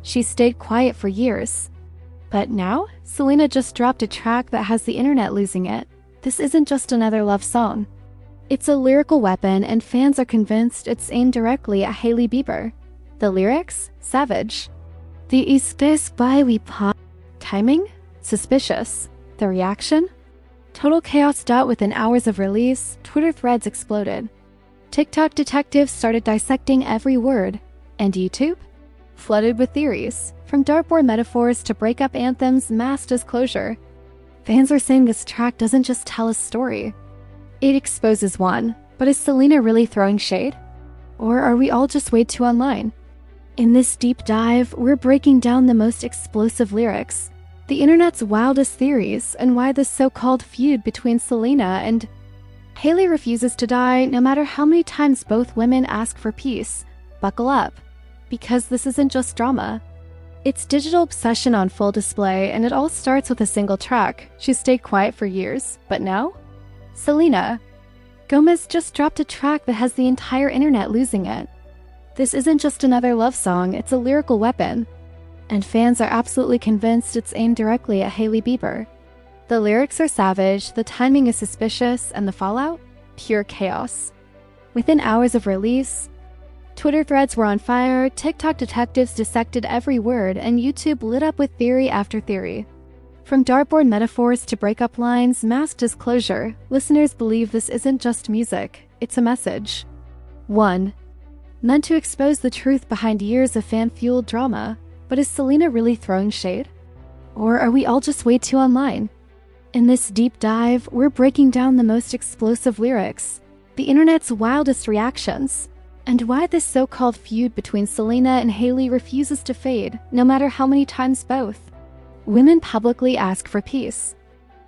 She stayed quiet for years. But now, Selena just dropped a track that has the internet losing it. This isn't just another love song. It's a lyrical weapon, and fans are convinced it's aimed directly at Hailey Bieber. The lyrics? Savage. The espèce by we pop. Timing? Suspicious. The reaction? Total chaos. Within hours of release, Twitter threads exploded. TikTok detectives started dissecting every word. And YouTube? Flooded with theories, from dartboard metaphors to breakup anthems, mass disclosure. Fans are saying this track doesn't just tell a story. It exposes one. But is Selena really throwing shade? Or are we all just way too online? In this deep dive, we're breaking down the most explosive lyrics, the internet's wildest theories, and why this so-called feud between Selena and Hailey refuses to die no matter how many times both women ask for peace. Buckle up. Because this isn't just drama. It's digital obsession on full display, and it all starts with a single track. She stayed quiet for years, but now? Selena Gomez just dropped a track that has the entire internet losing it. This isn't just another love song, it's a lyrical weapon. And fans are absolutely convinced it's aimed directly at Hailey Bieber. The lyrics are savage, the timing is suspicious, and the fallout? Pure chaos. Within hours of release, Twitter threads were on fire, TikTok detectives dissected every word, and YouTube lit up with theory after theory. From dartboard metaphors to breakup lines, mass disclosure, listeners believe this isn't just music, it's a message. 1. Meant to expose the truth behind years of fan-fueled drama. But is Selena really throwing shade? Or are we all just way too online? In this deep dive, we're breaking down the most explosive lyrics, the internet's wildest reactions, and why this so-called feud between Selena and Hailey refuses to fade, no matter how many times both women publicly ask for peace.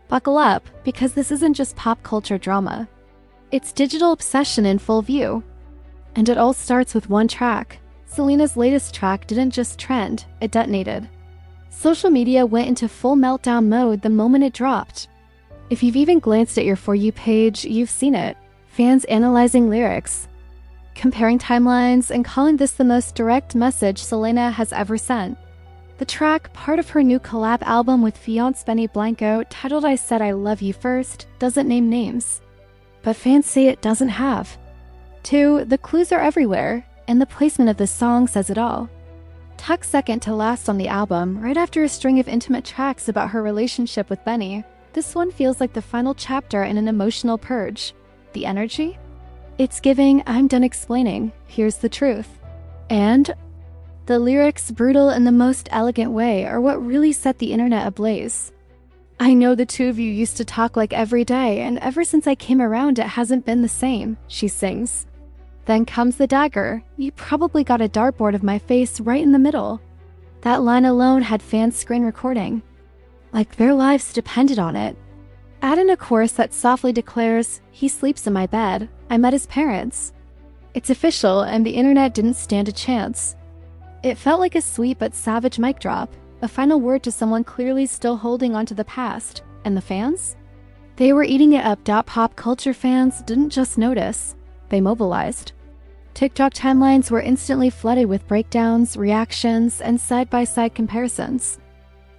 Buckle up, because this isn't just pop culture drama. It's digital obsession in full view. And it all starts with one track. Selena's latest track didn't just trend, it detonated. Social media went into full meltdown mode the moment it dropped. If you've even glanced at your For You page, you've seen it. Fans analyzing lyrics, comparing timelines, and calling this the most direct message Selena has ever sent. The track, part of her new collab album with fiancé Benny Blanco, titled I Said I Love You First, doesn't name names. But fans say it doesn't have. 2. The clues are everywhere, and the placement of this song says it all. Tucked second to last on the album, right after a string of intimate tracks about her relationship with Benny, this one feels like the final chapter in an emotional purge. The energy? It's giving, I'm done explaining, here's the truth. And the lyrics, brutal in the most elegant way, are what really set the internet ablaze. I know the two of you used to talk like every day, and ever since I came around it hasn't been the same, she sings. Then comes the dagger. You probably got a dartboard of my face right in the middle. That line alone had fans screen recording, like their lives depended on it. Add in a chorus that softly declares, he sleeps in my bed, I met his parents. It's official, and the internet didn't stand a chance. It felt like a sweet but savage mic drop, a final word to someone clearly still holding onto the past. And the fans? They were eating it up. Pop culture fans didn't just notice, they mobilized. TikTok timelines were instantly flooded with breakdowns, reactions, and side-by-side comparisons.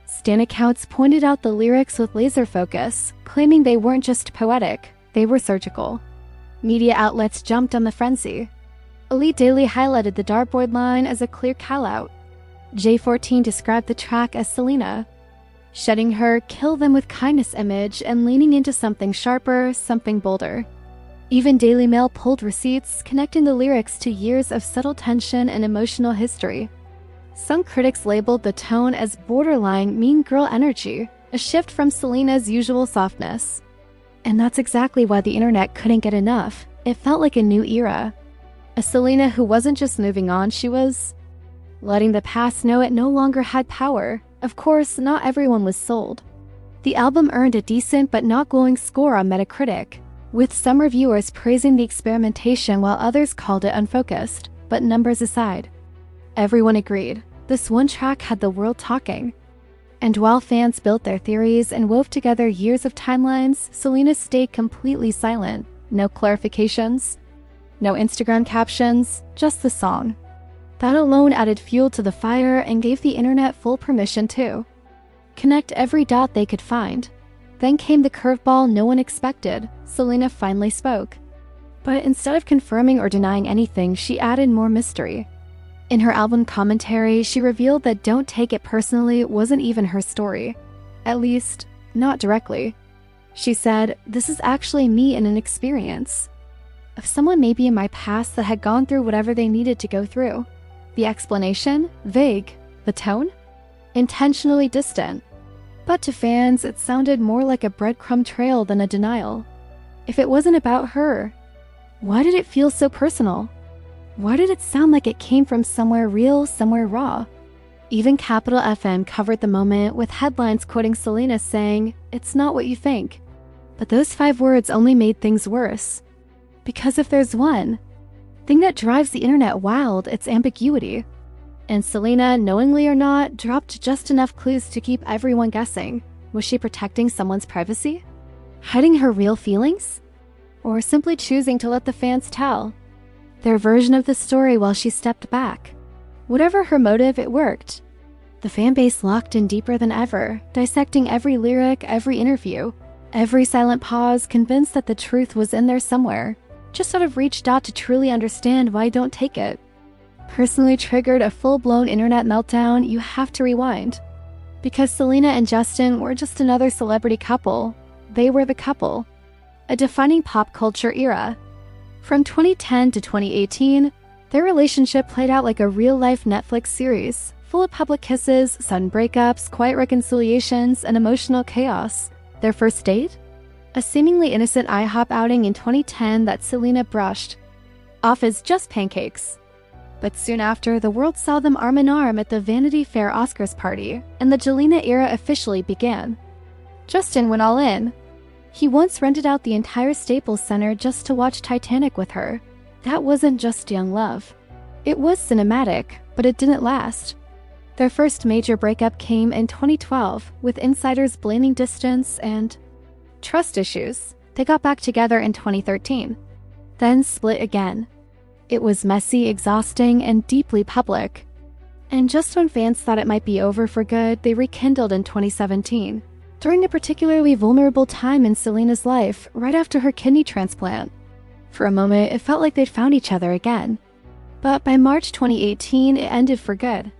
Stan accounts pointed out the lyrics with laser focus, claiming they weren't just poetic, they were surgical. Media outlets jumped on the frenzy. Elite Daily highlighted the dartboard line as a clear call-out. J14 described the track as Selena, shedding her kill them with kindness image and leaning into something sharper, something bolder. Even Daily Mail pulled receipts, connecting the lyrics to years of subtle tension and emotional history. Some critics labeled the tone as borderline mean girl energy, a shift from Selena's usual softness. And that's exactly why the internet couldn't get enough. It felt like a new era. A Selena who wasn't just moving on, she was letting the past know it no longer had power. Of course, not everyone was sold. The album earned a decent but not glowing score on Metacritic, with some reviewers praising the experimentation while others called it unfocused. But numbers aside, everyone agreed. This one track had the world talking. And while fans built their theories and wove together years of timelines, Selena stayed completely silent. No clarifications, no Instagram captions, just the song. That alone added fuel to the fire and gave the internet full permission to connect every dot they could find. Then came the curveball no one expected. Selena finally spoke. But instead of confirming or denying anything, she added more mystery. In her album commentary, she revealed that "Don't Take It Personally" wasn't even her story. At least, not directly. She said, "This is actually me in an experience of someone maybe in my past that had gone through whatever they needed to go through." The explanation? Vague. The tone? Intentionally distant. But to fans, it sounded more like a breadcrumb trail than a denial. If it wasn't about her, why did it feel so personal? Why did it sound like it came from somewhere real, somewhere raw? Even Capital FM covered the moment with headlines quoting Selena saying, "It's not what you think." But those 5 words only made things worse. Because if there's one thing that drives the internet wild, it's ambiguity. And Selena, knowingly or not, dropped just enough clues to keep everyone guessing. Was she protecting someone's privacy? Hiding her real feelings? Or simply choosing to let the fans tell their version of the story while she stepped back? Whatever her motive, it worked. The fan base locked in deeper than ever, dissecting every lyric, every interview, every silent pause, convinced that the truth was in there somewhere, just out of reach. To truly understand why "Don't Take It" personally triggered a full-blown internet meltdown, you have to rewind. Because Selena and Justin were just another celebrity couple. They were the couple. A defining pop culture era. From 2010 to 2018, their relationship played out like a real-life Netflix series, full of public kisses, sudden breakups, quiet reconciliations, and emotional chaos. Their first date? A seemingly innocent IHOP outing in 2010 that Selena brushed off as just pancakes. But soon after, the world saw them arm in arm at the Vanity Fair Oscars party, and the Jelena era officially began. Justin went all in. He once rented out the entire Staples Center just to watch Titanic with her. That wasn't just young love. It was cinematic, but it didn't last. Their first major breakup came in 2012, with insiders blaming distance and trust issues. They got back together in 2013, then split again. It was messy, exhausting, and deeply public. And just when fans thought it might be over for good, they rekindled in 2017, during a particularly vulnerable time in Selena's life, right after her kidney transplant. For a moment, it felt like they'd found each other again. But by March 2018, it ended for good.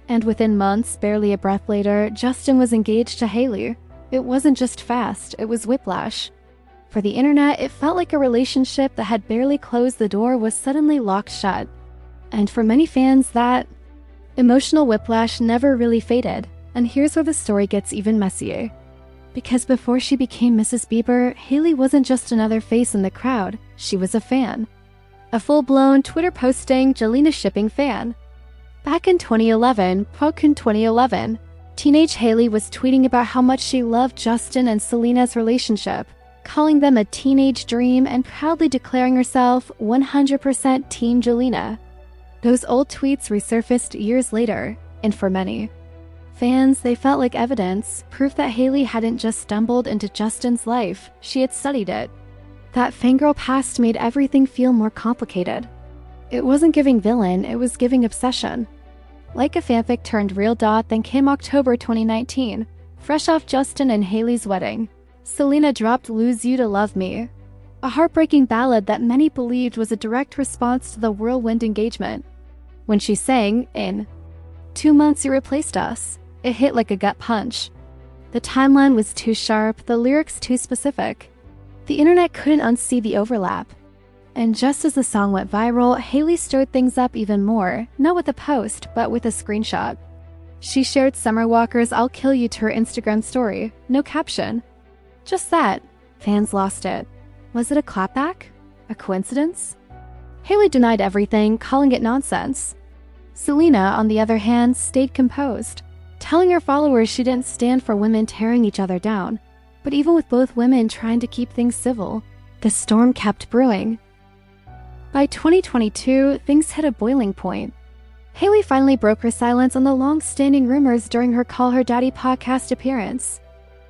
And within months, barely a breath later, Justin was engaged to Hailey. It wasn't just fast, it was whiplash. For the internet, it felt like a relationship that had barely closed the door was suddenly locked shut. And for many fans, that emotional whiplash never really faded. And here's where the story gets even messier. Because before she became Mrs. Bieber, Hailey wasn't just another face in the crowd, she was a fan. A full-blown Twitter-posting, Jelena-shipping fan. Back in 2011, teenage Hailey was tweeting about how much she loved Justin and Selena's relationship, calling them a teenage dream and proudly declaring herself 100% Team Jelena. Those old tweets resurfaced years later, and for many fans, they felt like evidence, proof that Hailey hadn't just stumbled into Justin's life, she had studied it. That fangirl past made everything feel more complicated. It wasn't giving villain, it was giving obsession. Like a fanfic turned real. Then came October 2019, fresh off Justin and Hailey's wedding. Selena dropped "Lose You to Love Me," a heartbreaking ballad that many believed was a direct response to the whirlwind engagement. When she sang, in 2 months you replaced us, it hit like a gut punch. The timeline was too sharp, the lyrics too specific. The internet couldn't unsee the overlap. And just as the song went viral, Hailey stirred things up even more, not with a post, but with a screenshot. She shared Summer Walker's "I'll Kill You" to her Instagram story, no caption. Just that. Fans lost it. Was it a clapback? A coincidence? Hailey denied everything, calling it nonsense. Selena, on the other hand, stayed composed, telling her followers she didn't stand for women tearing each other down. But even with both women trying to keep things civil, the storm kept brewing. By 2022, things hit a boiling point. Hailey finally broke her silence on the long-standing rumors during her Call Her Daddy podcast appearance.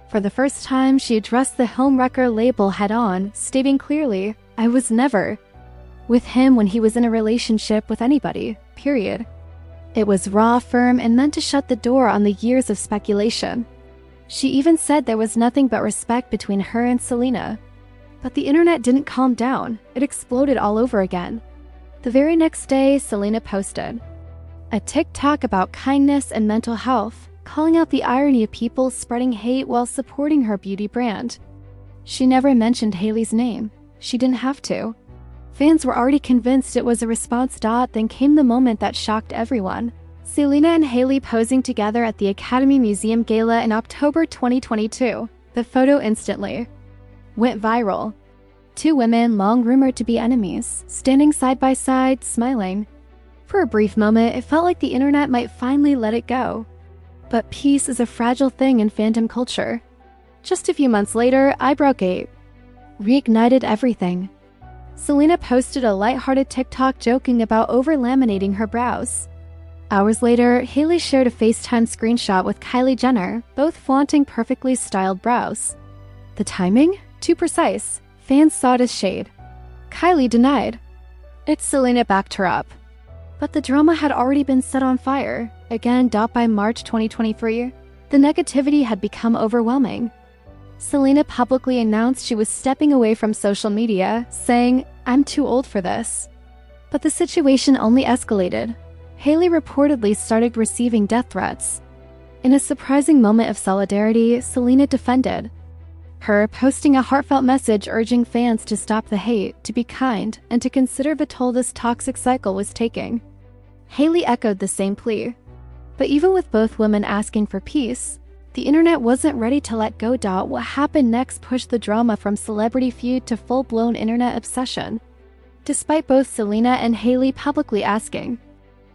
For the first time, she addressed the homewrecker label head-on, stating clearly, "I was never with him when he was in a relationship with anybody, period." It was raw, firm, and meant to shut the door on the years of speculation. She even said there was nothing but respect between her and Selena. But the internet didn't calm down. It exploded all over again. The very next day, Selena posted a TikTok about kindness and mental health, calling out the irony of people spreading hate while supporting her beauty brand. She never mentioned Hailey's name. She didn't have to. Fans were already convinced it was a response. Then came the moment that shocked everyone. Selena and Hailey posing together at the Academy Museum Gala in October 2022. The photo instantly went viral. Two women, long rumored to be enemies, standing side by side, smiling. For a brief moment, it felt like the internet might finally let it go. But peace is a fragile thing in fandom culture. Just a few months later, Eyebrowgate reignited everything. Selena posted a lighthearted TikTok joking about over-laminating her brows. Hours later, Hailey shared a FaceTime screenshot with Kylie Jenner, both flaunting perfectly styled brows. The timing? Too precise. Fans saw it as shade. Kylie denied. Selena backed her up. But the drama had already been set on fire. Again, by March 2023, the negativity had become overwhelming. Selena publicly announced she was stepping away from social media, saying, "I'm too old for this." But the situation only escalated. Hailey reportedly started receiving death threats. In a surprising moment of solidarity, Selena defended her, posting a heartfelt message urging fans to stop the hate, to be kind, and to consider the toll this toxic cycle was taking. Hailey echoed the same plea. But even with both women asking for peace, the internet wasn't ready to let go. What happened next pushed the drama from celebrity feud to full-blown internet obsession. Despite both Selena and Hailey publicly asking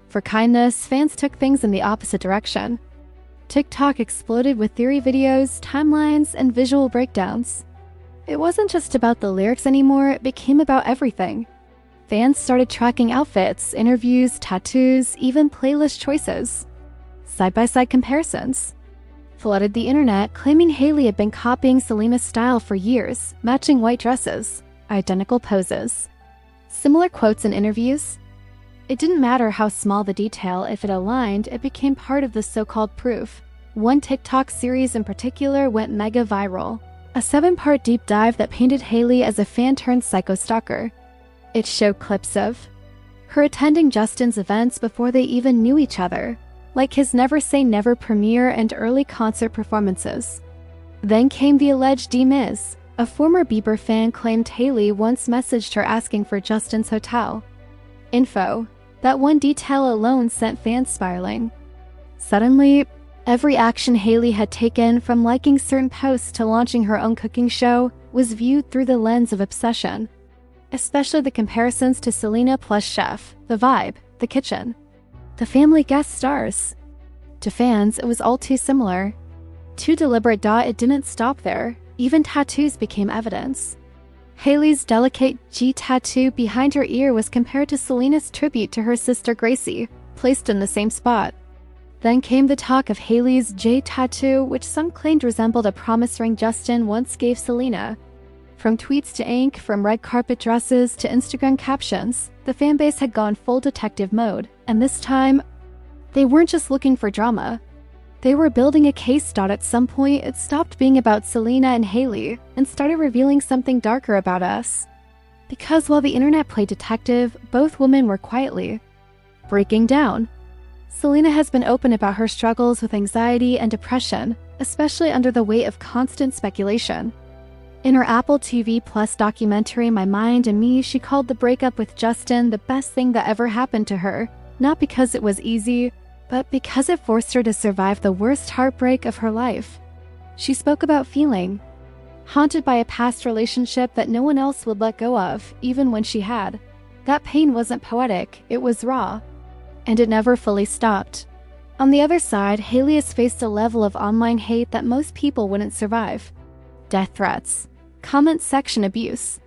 for kindness, fans took things in the opposite direction. TikTok exploded with theory videos, timelines, and visual breakdowns. It wasn't just about the lyrics anymore, it became about everything. Fans started tracking outfits, interviews, tattoos, even playlist choices. Side-by-side comparisons flooded the internet, claiming Hailey had been copying Selena's style for years, matching white dresses, identical poses, similar quotes in interviews. It didn't matter how small the detail, if it aligned, it became part of the so-called proof. One TikTok series in particular went mega viral. A 7-part deep dive that painted Hailey as a fan-turned-psycho stalker. It showed clips of her attending Justin's events before they even knew each other, like his Never Say Never premiere and early concert performances. Then came the alleged dismissive. A former Bieber fan claimed Hailey once messaged her asking for Justin's hotel info. That one detail alone sent fans spiraling. Suddenly, every action Hailey had taken, from liking certain posts to launching her own cooking show, was viewed through the lens of obsession. Especially the comparisons to Selena plus Chef, the vibe, the kitchen, the family guest stars. To fans, it was all too similar. Too deliberate. It didn't stop there. Even tattoos became evidence. Hailey's delicate G tattoo behind her ear was compared to Selena's tribute to her sister Gracie, placed in the same spot. Then came the talk of Hailey's J tattoo, which some claimed resembled a promise ring Justin once gave Selena. From tweets to ink, from red carpet dresses to Instagram captions, the fanbase had gone full detective mode, and this time, they weren't just looking for drama. They were building a case. At some point, it stopped being about Selena and Hailey and started revealing something darker about us. Because while the internet played detective, both women were quietly breaking down. Selena has been open about her struggles with anxiety and depression, especially under the weight of constant speculation. In her Apple TV Plus documentary My Mind and Me, she called the breakup with Justin the best thing that ever happened to her, not because it was easy, but because it forced her to survive the worst heartbreak of her life. She spoke about feeling haunted by a past relationship that no one else would let go of, even when she had. That pain wasn't poetic, it was raw, and it never fully stopped. On the other side, Hailey has faced a level of online hate that most people wouldn't survive. Death threats, comment section abuse,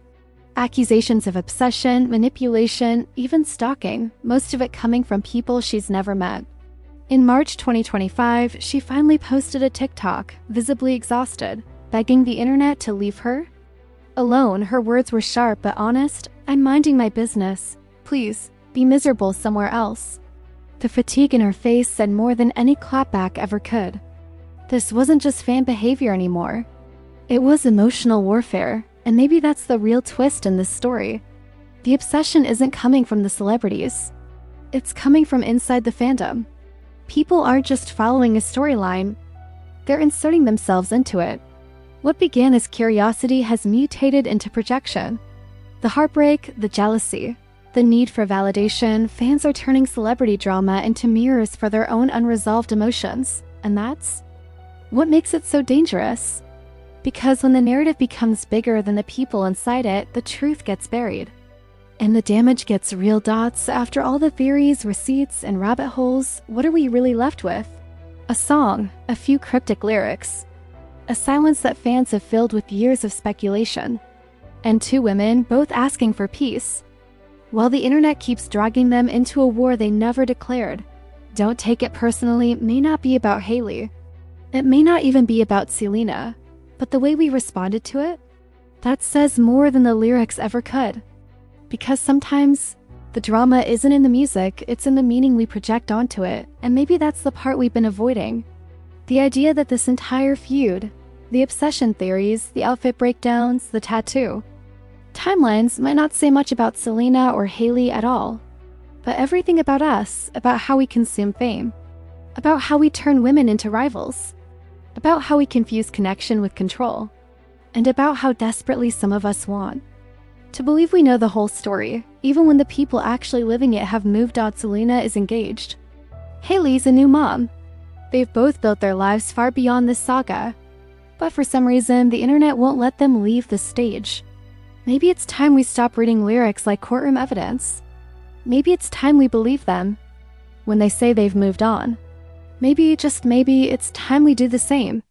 accusations of obsession, manipulation, even stalking, most of it coming from people she's never met. In March 2025, she finally posted a TikTok, visibly exhausted, begging the internet to leave her alone. Her words were sharp but honest. "I'm minding my business. Please, be miserable somewhere else." The fatigue in her face said more than any clapback ever could. This wasn't just fan behavior anymore. It was emotional warfare, and maybe that's the real twist in this story. The obsession isn't coming from the celebrities. It's coming from inside the fandom. People aren't just following a storyline, they're inserting themselves into it. What began as curiosity has mutated into projection. The heartbreak, the jealousy, the need for validation, fans are turning celebrity drama into mirrors for their own unresolved emotions. And that's what makes it so dangerous. Because when the narrative becomes bigger than the people inside it, the truth gets buried. And the damage gets real. After all the theories, receipts, and rabbit holes, what are we really left with? A song, a few cryptic lyrics, a silence that fans have filled with years of speculation, and two women both asking for peace, while the internet keeps dragging them into a war they never declared. Don't take it personally may not be about Hailey. It may not even be about Selena, but the way we responded to it, that says more than the lyrics ever could. Because sometimes the drama isn't in the music, it's in the meaning we project onto it, and maybe that's the part we've been avoiding. The idea that this entire feud, the obsession theories, the outfit breakdowns, the tattoo, timelines might not say much about Selena or Hailey at all, but everything about us, about how we consume fame, about how we turn women into rivals, about how we confuse connection with control, and about how desperately some of us want to believe we know the whole story, even when the people actually living it have moved on. Selena is engaged. Hailey's a new mom. They've both built their lives far beyond this saga, but for some reason, the internet won't let them leave the stage. Maybe it's time we stop reading lyrics like courtroom evidence. Maybe it's time we believe them when they say they've moved on. Maybe, just maybe, it's time we do the same.